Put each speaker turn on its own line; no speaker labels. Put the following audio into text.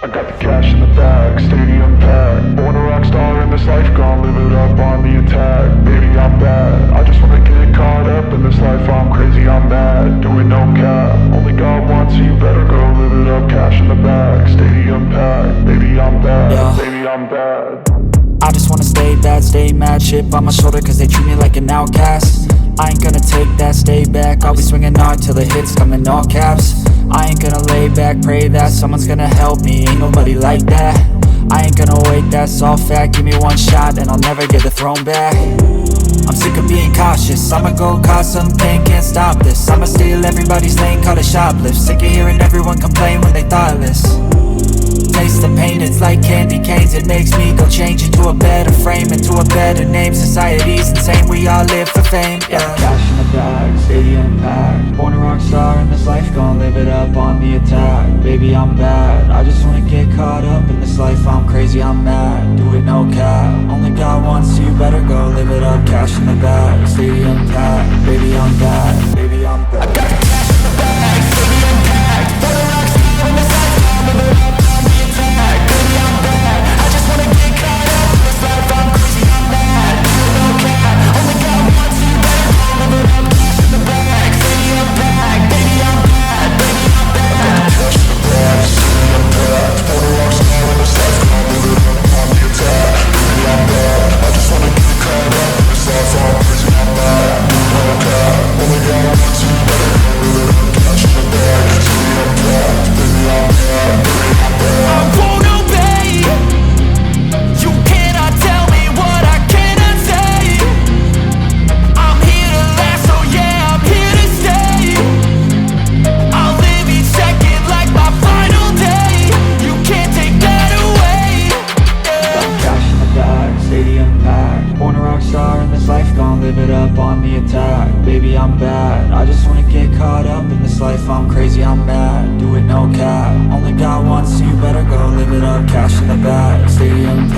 I got the cash in the bag, stadium packed. Born a rock star in this life, gon' live it up on the attack. Baby, I'm bad, I just wanna get caught up in this life. I'm crazy, I'm mad, doing no cap. Only God wants, so you better go live it up. Cash in the bag, stadium packed. Baby, I'm bad,
Yeah.
baby, I'm bad.
I just wanna stay bad, stay mad. Chip on my shoulder cause they treat me like an outcast. I ain't gonna take that, stay back. I'll be swinging hard till the hits come in all caps. I ain't gonna lay back, pray that someone's gonna help me. Ain't nobody like that. I ain't gonna wait, that's all fact. Give me one shot and I'll never get the throne back. I'm sick of being cautious, I'ma go cause something, can't stop this. I'ma steal everybody's lane, call it shoplift. Sick of hearing everyone complain when they thoughtless. Taste the pain, it's like candy canes. It makes me go change into a better frame, into a better name. Society's insane, we all live for fame, yeah. Cash in the bag, stadium packed. Born a rock star in this life, gon' live it up on the attack. Baby, I'm bad, I just wanna get caught up in this life. I'm crazy, I'm mad, do it no cap. Only God wants, so you better go live it up. Cash in the bag, stadium packed. Baby, I'm bad, baby, I'm bad. I got the cash in the bag, stadium packed. Born a rock star in this life, gon' live it up. Baby, I'm bad, I just wanna get caught up in this life. I'm crazy, I'm mad, do it no cap. Only God wants, so you better go live it up. Cash in the bag, stadium packed. Baby, I'm bad, baby, I'm bad. Cash in the bag, stadium packed. Born a rock star in this life, gon' live it up on the attack. Baby, I'm bad, I just wanna get caught up in this life. I'm crazy, I'm mad, do it no cap. Only God wants, so you better go live it up. Cash in the bag, stadium packed. Baby, I'm bad, baby, I'm bad. I won't obey. You cannot tell me what I cannot say. I'm here to last, so yeah, I'm here to stay. I'll live each second like my final day. You can't take that away, yeah. Cash in the bag, stadium packed. Born a rock star in this life, gon' live it up on the attack. Baby, I'm bad, I just wanna get caught up in this life. I'm crazy, I'm mad, do it no cap. Only God wants, so you better go live it up. Cash in the bag, stadium